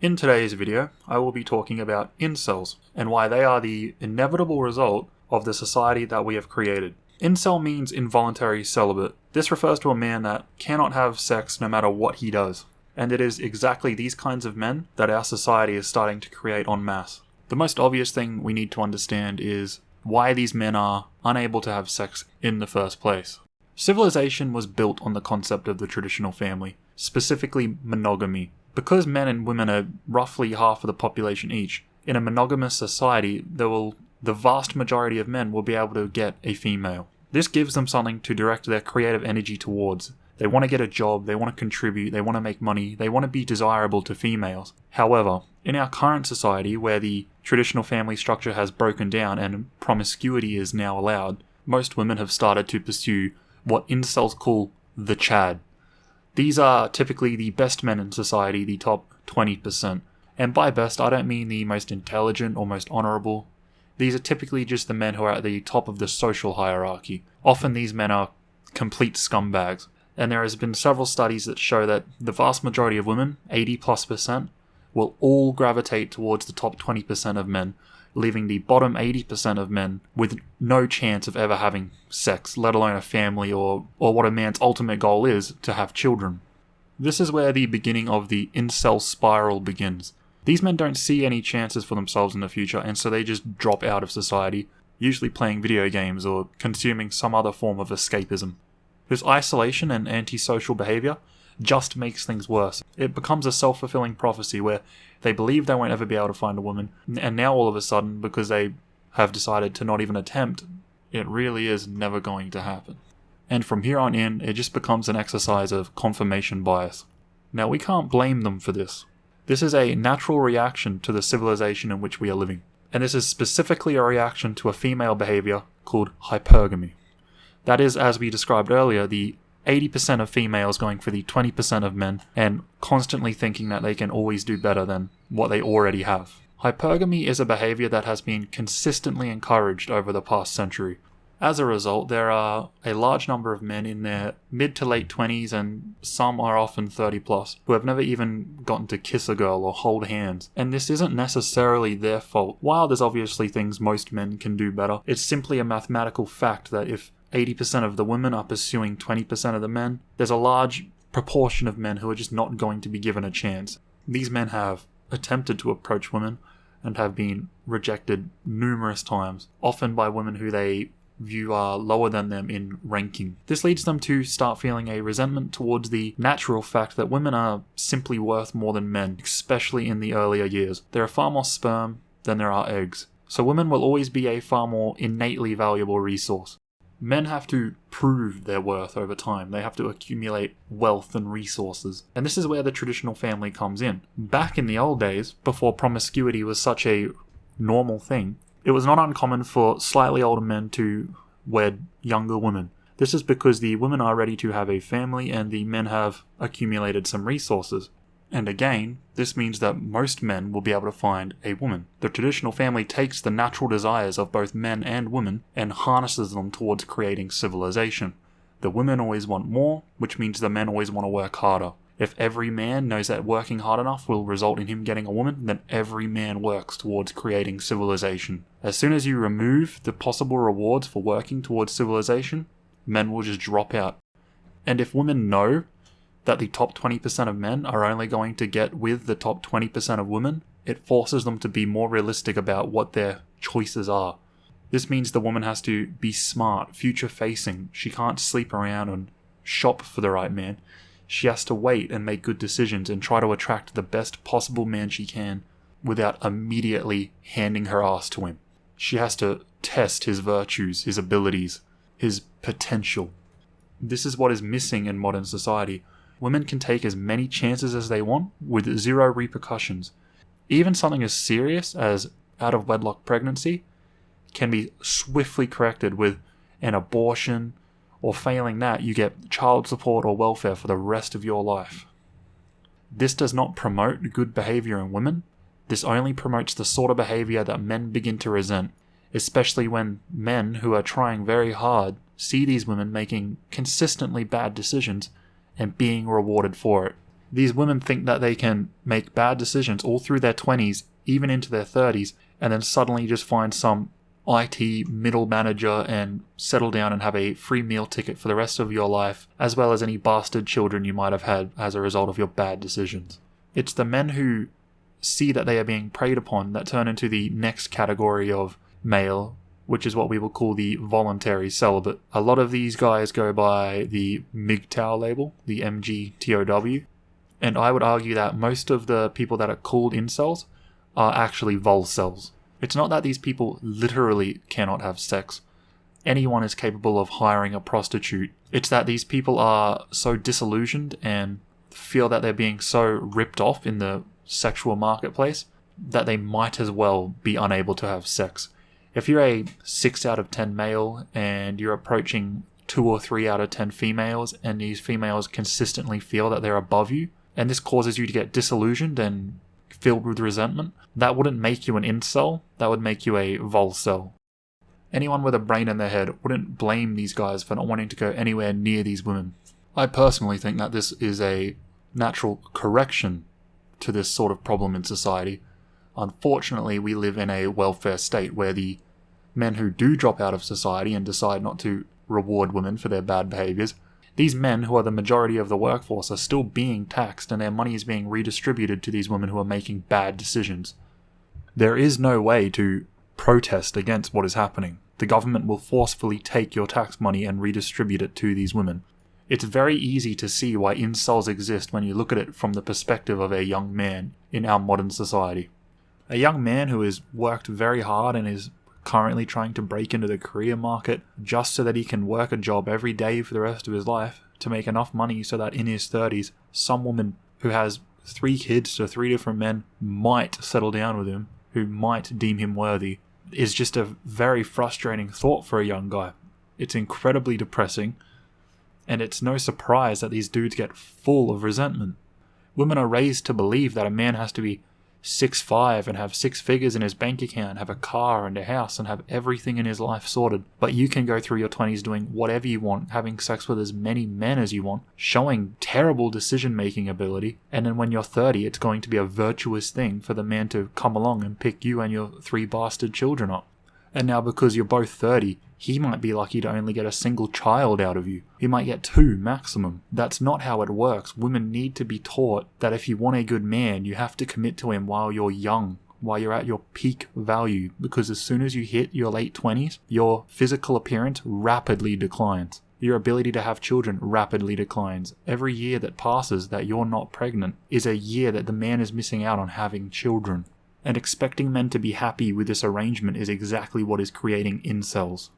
In today's video, I will be talking about incels and why they are the inevitable result of the society that we have created. Incel means involuntary celibate. This refers to a man that cannot have sex no matter what he does. And it is exactly these kinds of men that our society is starting to create en masse. The most obvious thing we need to understand is why these men are unable to have sex in the first place. Civilization was built on the concept of the traditional family, specifically monogamy. Because men and women are roughly half of the population each, in a monogamous society, the vast majority of men will be able to get a female. This gives them something to direct their creative energy towards. They want to get a job, they want to contribute, they want to make money, they want to be desirable to females. However, in our current society, where the traditional family structure has broken down and promiscuity is now allowed, most women have started to pursue what incels call the Chad. These are typically the best men in society, the top 20%. And by best, I don't mean the most intelligent or most honourable. These are typically just the men who are at the top of the social hierarchy. Often these men are complete scumbags. And there has been several studies that show that the vast majority of women, 80+%, will all gravitate towards the top 20% of men, leaving the bottom 80% of men with no chance of ever having sex, let alone a family or what a man's ultimate goal is, to have children. This is where the beginning of the incel spiral begins. These men don't see any chances for themselves in the future, and so they just drop out of society, usually playing video games or consuming some other form of escapism. This isolation and antisocial behavior just makes things worse. It becomes a self-fulfilling prophecy where they believe they won't ever be able to find a woman, and now all of a sudden, because they have decided to not even attempt, it really is never going to happen. And from here on in, it just becomes an exercise of confirmation bias. Now, we can't blame them for this. This is a natural reaction to the civilization in which we are living. And this is specifically a reaction to a female behavior called hypergamy. That is, as we described earlier, the 80% of females going for the 20% of men and constantly thinking that they can always do better than what they already have. Hypergamy is a behavior that has been consistently encouraged over the past century. As a result, there are a large number of men in their mid to late 20s, and some are often 30+, who have never even gotten to kiss a girl or hold hands. And this isn't necessarily their fault. While there's obviously things most men can do better, it's simply a mathematical fact that if 80% of the women are pursuing 20% of the men, there's a large proportion of men who are just not going to be given a chance. These men have attempted to approach women and have been rejected numerous times, often by women who they view are lower than them in ranking. This leads them to start feeling a resentment towards the natural fact that women are simply worth more than men, especially in the earlier years. There are far more sperm than there are eggs, so women will always be a far more innately valuable resource. Men have to prove their worth over time. They have to accumulate wealth and resources. And this is where the traditional family comes in. Back in the old days, before promiscuity was such a normal thing, it was not uncommon for slightly older men to wed younger women. This is because the women are ready to have a family and the men have accumulated some resources. And again, this means that most men will be able to find a woman. The traditional family takes the natural desires of both men and women and harnesses them towards creating civilization. The women always want more, which means the men always want to work harder. If every man knows that working hard enough will result in him getting a woman, then every man works towards creating civilization. As soon as you remove the possible rewards for working towards civilization, men will just drop out. And if women know that the top 20% of men are only going to get with the top 20% of women, it forces them to be more realistic about what their choices are. This means the woman has to be smart, future-facing. She can't sleep around and shop for the right man. She has to wait and make good decisions and try to attract the best possible man she can without immediately handing her ass to him. She has to test his virtues, his abilities, his potential. This is what is missing in modern society. Women can take as many chances as they want with zero repercussions. Even something as serious as out-of-wedlock pregnancy can be swiftly corrected with an abortion, or failing that, you get child support or welfare for the rest of your life. This does not promote good behavior in women. This only promotes the sort of behavior that men begin to resent, especially when men who are trying very hard see these women making consistently bad decisions and being rewarded for it. These women think that they can make bad decisions all through their 20s, even into their 30s, and then suddenly just find some IT middle manager and settle down and have a free meal ticket for the rest of your life, as well as any bastard children you might have had as a result of your bad decisions. It's the men who see that they are being preyed upon that turn into the next category of male, which is what we will call the voluntary celibate. A lot of these guys go by the MGTOW label, the MGTOW, and I would argue that most of the people that are called incels are actually volcels. It's not that these people literally cannot have sex. Anyone is capable of hiring a prostitute. It's that these people are so disillusioned and feel that they're being so ripped off in the sexual marketplace that they might as well be unable to have sex. If you're a 6 out of 10 male and you're approaching 2 or 3 out of 10 females, and these females consistently feel that they're above you, and this causes you to get disillusioned and filled with resentment, that wouldn't make you an incel, that would make you a volcel. Anyone with a brain in their head wouldn't blame these guys for not wanting to go anywhere near these women. I personally think that this is a natural correction to this sort of problem in society. Unfortunately, we live in a welfare state where the men who do drop out of society and decide not to reward women for their bad behaviors, these men, who are the majority of the workforce, are still being taxed and their money is being redistributed to these women who are making bad decisions. There is no way to protest against what is happening. The government will forcefully take your tax money and redistribute it to these women. It's very easy to see why incels exist when you look at it from the perspective of a young man in our modern society. A young man who has worked very hard and is currently trying to break into the career market just so that he can work a job every day for the rest of his life to make enough money so that in his 30s, some woman who has 3 kids to 3 different men might settle down with him, who might deem him worthy, is just a very frustrating thought for a young guy. It's incredibly depressing, and it's no surprise that these dudes get full of resentment. Women are raised to believe that a man has to be 6'5" and have 6 figures in his bank account, have a car and a house, and have everything in his life sorted. But you can go through your 20s doing whatever you want, having sex with as many men as you want, showing terrible decision-making ability, and then when you're 30, it's going to be a virtuous thing for the man to come along and pick you and your 3 bastard children up. And now because you're both 30, he might be lucky to only get a single child out of you. He might get 2 maximum. That's not how it works. Women need to be taught that if you want a good man, you have to commit to him while you're young, while you're at your peak value, because as soon as you hit your late 20s, your physical appearance rapidly declines. Your ability to have children rapidly declines. Every year that passes that you're not pregnant is a year that the man is missing out on having children. And expecting men to be happy with this arrangement is exactly what is creating incels.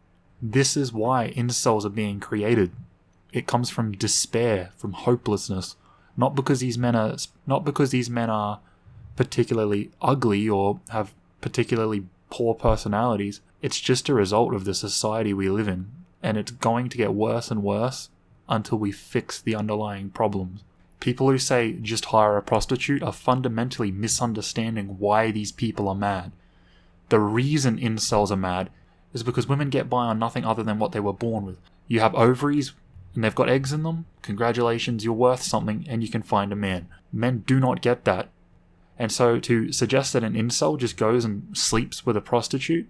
This is why incels are being created. It comes from despair, from hopelessness, not because these men are particularly ugly or have particularly poor personalities. It's just a result of the society we live in, and it's going to get worse and worse until we fix the underlying problems. People who say just hire a prostitute are fundamentally misunderstanding why these people are mad. The reason incels are mad is because women get by on nothing other than what they were born with. You have ovaries and they've got eggs in them. Congratulations, you're worth something and you can find a man. Men do not get that. And so to suggest that an incel just goes and sleeps with a prostitute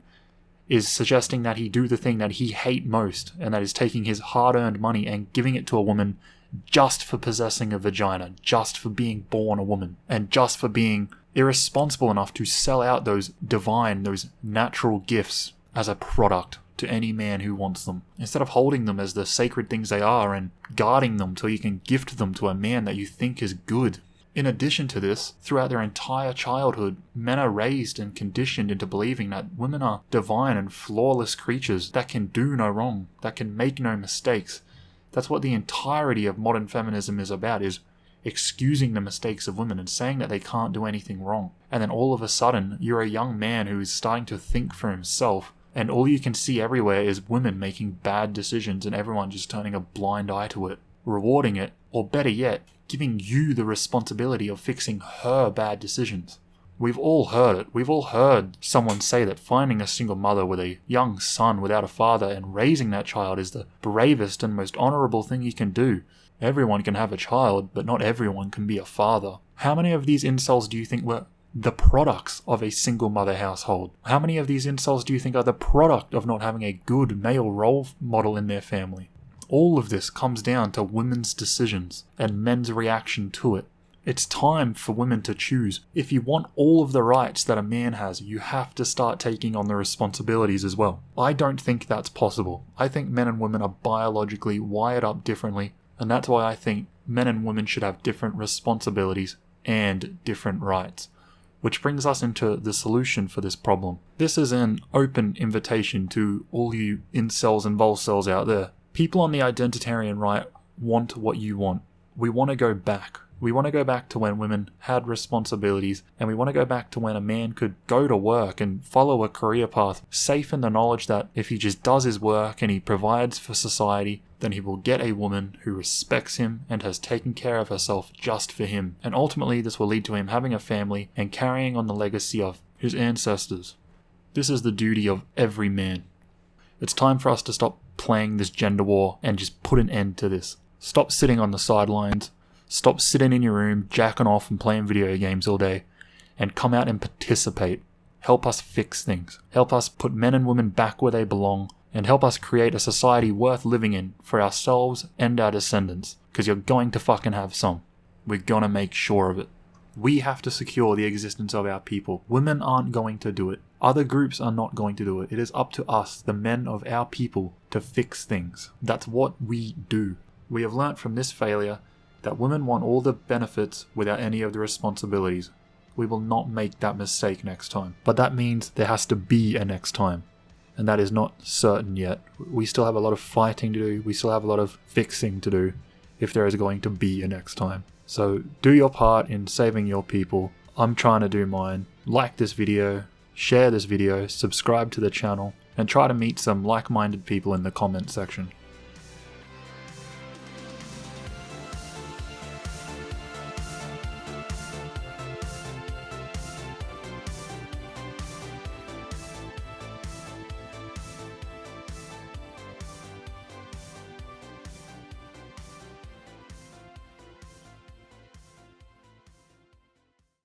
is suggesting that he do the thing that he hate most, and that is taking his hard-earned money and giving it to a woman just for possessing a vagina, just for being born a woman, and just for being irresponsible enough to sell out those divine, those natural gifts as a product to any man who wants them, instead of holding them as the sacred things they are and guarding them till you can gift them to a man that you think is good. In addition to this, throughout their entire childhood, men are raised and conditioned into believing that women are divine and flawless creatures that can do no wrong, that can make no mistakes. That's what the entirety of modern feminism is about, is excusing the mistakes of women and saying that they can't do anything wrong. And then all of a sudden, you're a young man who is starting to think for himself, and all you can see everywhere is women making bad decisions and everyone just turning a blind eye to it, rewarding it, or better yet, giving you the responsibility of fixing her bad decisions. We've all heard it. We've all heard someone say that finding a single mother with a young son without a father and raising that child is the bravest and most honorable thing you can do. Everyone can have a child, but not everyone can be a father. How many of these incels do you think were the products of a single mother household? How many of these incels do you think are the product of not having a good male role model in their family? All of this comes down to women's decisions and men's reaction to it. It's time for women to choose. If you want all of the rights that a man has, you have to start taking on the responsibilities as well. I don't think that's possible. I think men and women are biologically wired up differently, and that's why I think men and women should have different responsibilities and different rights. Which brings us into the solution for this problem. This is an open invitation to all you incels and volcels out there. People on the identitarian right want what you want. We want to go back. We want to go back to when women had responsibilities, and we want to go back to when a man could go to work and follow a career path, safe in the knowledge that if he just does his work and he provides for society, then he will get a woman who respects him and has taken care of herself just for him. And ultimately, this will lead to him having a family and carrying on the legacy of his ancestors. This is the duty of every man. It's time for us to stop playing this gender war and just put an end to this. Stop sitting on the sidelines. Stop sitting in your room, jacking off and playing video games all day, and come out and participate. Help us fix things. Help us put men and women back where they belong, and help us create a society worth living in for ourselves and our descendants, because you're going to fucking have some. We're gonna make sure of it. We have to secure the existence of our people. Women aren't going to do it. Other groups are not going to do it. It is up to us, the men of our people, to fix things. That's what we do. We have learnt from this failure that women want all the benefits without any of the responsibilities. We will not make that mistake next time. But that means there has to be a next time. And that is not certain yet. We still have a lot of fighting to do. We still have a lot of fixing to do if there is going to be a next time. So do your part in saving your people. I'm trying to do mine. Like this video, share this video, subscribe to the channel, and try to meet some like-minded people in the comment section.